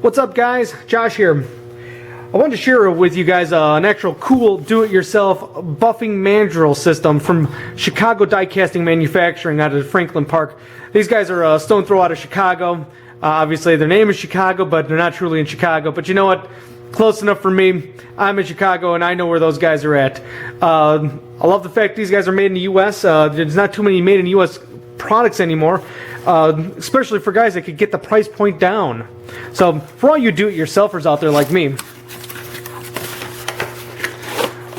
What's up, guys? Josh here. I wanted to share with you guys an actual cool do-it-yourself buffing mandrel system from Chicago Die Casting Manufacturing out of Franklin Park. These guys are a stone throw out of Chicago. Obviously, their name is Chicago, but they're not truly in Chicago. But you know what? Close enough for me. I'm in Chicago, and I know where those guys are at. I love the fact these guys are made in the U.S. There's not too many made in the U.S. products anymore, especially for guys that could get the price point down. So for all you do-it-yourselfers out there like me,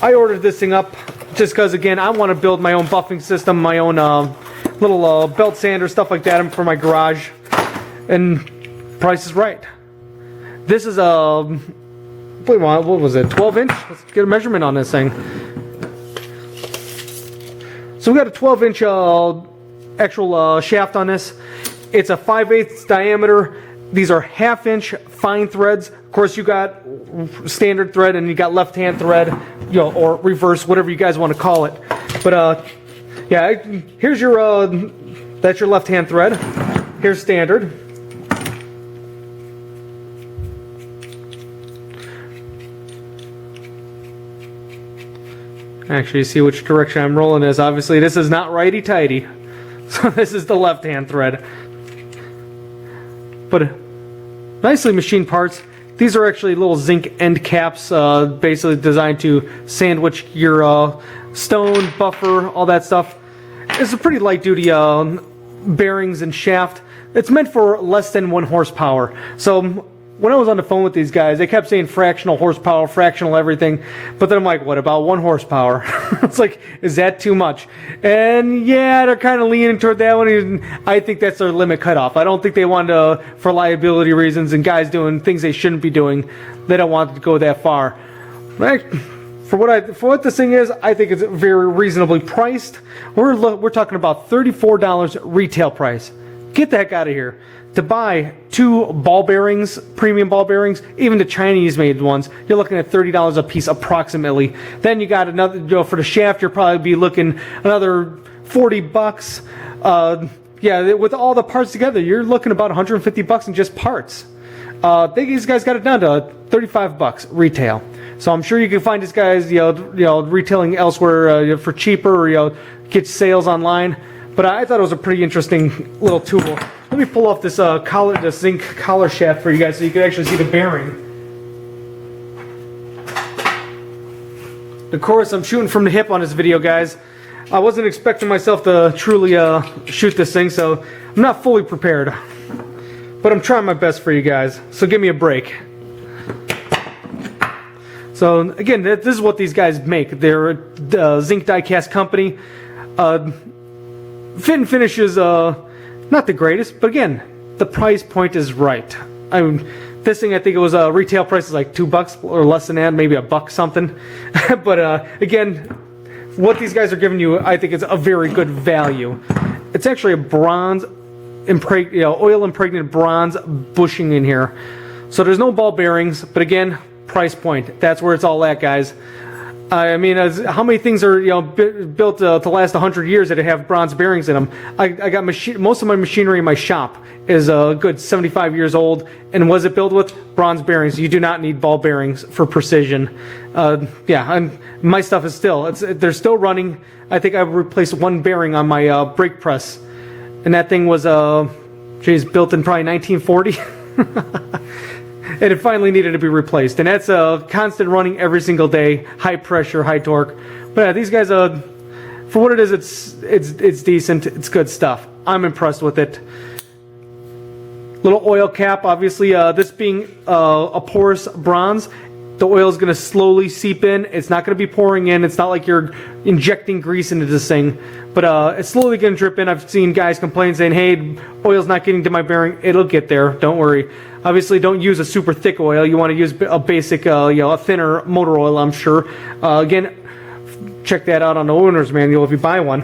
I ordered this thing up just because, again, I want to build my own buffing system, my own little belt sander, stuff like that for my garage, and price is right. This is a, what was it, 12 inch? Let's get a measurement on this thing. So we got a 12 inch actual shaft on this. It's a 5/8 diameter. These are 1/2 inch fine threads. Of course, you got standard thread and you got left hand thread, or reverse, whatever you guys want to call it. But yeah, here's your that's your left hand thread. Here's standard. Actually, see which direction I'm rolling is. Obviously, this is not righty-tighty. So this is the left-hand thread. But nicely machined parts. These are actually little zinc end caps, basically designed to sandwich your stone, buffer, all that stuff. It's a pretty light-duty bearings and shaft. It's meant for less than 1 horsepower. So when I was on the phone with these guys, they kept saying fractional horsepower, fractional everything. But then I'm like, what about 1 horsepower? It's like, is that too much? And yeah, they're kind of leaning toward that one. And I think that's their limit cutoff. I don't think they want to, for liability reasons and guys doing things they shouldn't be doing, they don't want to go that far. Right? For what this thing is, I think it's very reasonably priced. We're talking about $34 retail price. Get the heck out of here. To buy 2 ball bearings, premium ball bearings, even the Chinese made ones, you're looking at $30 a piece approximately. Then you got another, for the shaft, you'll probably be looking another $40. Yeah, with all the parts together, you're looking about $150 in just parts. These guys got it down to $35 retail. So I'm sure you can find these guys, retailing elsewhere for cheaper, or get sales online. But I thought it was a pretty interesting little tool. Let me pull off this this zinc collar shaft for you guys so you can actually see the bearing. Of course, I'm shooting from the hip on this video, guys. I wasn't expecting myself to truly shoot this thing, so I'm not fully prepared. But I'm trying my best for you guys, so give me a break. So again, this is what these guys make. They're a zinc die cast company. Fit and finish is not the greatest, but again, the price point is right. I mean, this thing, I think it was retail price is like $2 or less than that, maybe $1 something. But again, what these guys are giving you, I think, is a very good value. It's actually a bronze, oil impregnated bronze bushing in here. So there's no ball bearings, but again, price point. That's where it's all at, guys. I mean, how many things are built to last 100 years that have bronze bearings in them? I got most of my machinery in my shop is a good 75 years old, and was it built with bronze bearings? You do not need ball bearings for precision. Yeah, my stuff is they're still running. I think I replaced 1 bearing on my brake press, and that thing was built in probably 1940. And it finally needed to be replaced, and that's constant running every single day, high pressure, high torque. But yeah, these guys, for what it is, it's decent. It's good stuff. I'm impressed with it. Little oil cap, obviously. This being a porous bronze, the oil is going to slowly seep in. It's not going to be pouring in. It's not like you're injecting grease into this thing, but it's slowly going to drip in. I've seen guys complain saying, "Hey, oil's not getting to my bearing." It'll get there. Don't worry. Obviously, don't use a super thick oil. You want to use a basic, a thinner motor oil, I'm sure. Again, check that out on the owner's manual if you buy one.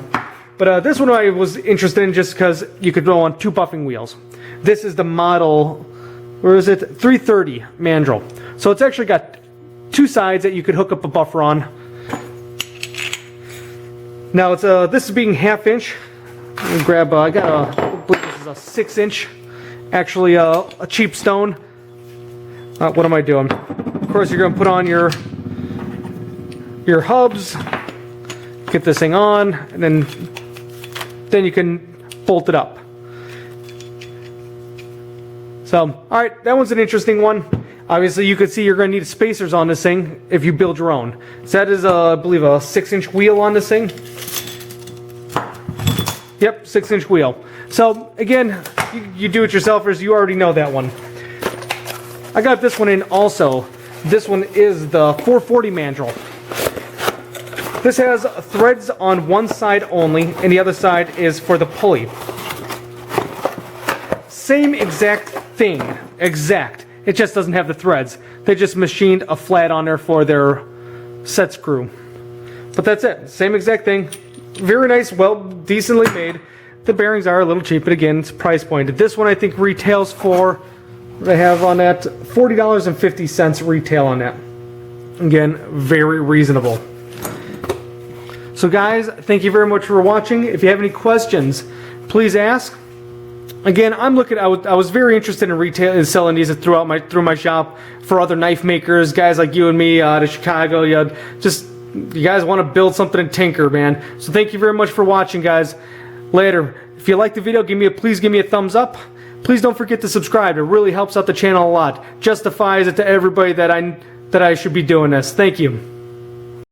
But this one I was interested in just because you could go on 2 buffing wheels. This is the model, where is it? 330 Mandrel. So it's actually got 2 sides that you could hook up a buffer on. Now it's this is being 1/2 inch. Let me grab. I believe this is a 6 inch. Actually, a cheap stone. What am I doing? Of course, you're going to put on your hubs, get this thing on, and then you can bolt it up. So, all right, that one's an interesting one. Obviously, you could see you're going to need spacers on this thing if you build your own. So that is, I believe, a 6-inch wheel on this thing. Yep, 6-inch wheel. So, again, you do-it-yourselfers, you already know that one. I got this one in also. This one is the 440 mandrel. This has threads on one side only, and the other side is for the pulley. Same exact thing. Exact. It just doesn't have the threads. They just machined a flat on there for their set screw. But that's it. Same exact thing. Very nice, well, decently made. The bearings are a little cheap, but again, it's price pointed. This one I think retails for, what I have on that, $40.50 retail on that. Again, very reasonable. So guys, thank you very much for watching. If you have any questions, please ask. Again, I was very interested in retail, selling these through my shop for other knife makers, guys like you and me out of Chicago. You guys want to build something and tinker, man. So thank you very much for watching, guys. Later. If you like the video, please give me a thumbs up. Please don't forget to subscribe. It really helps out the channel a lot. Justifies it to everybody that I should be doing this. Thank you.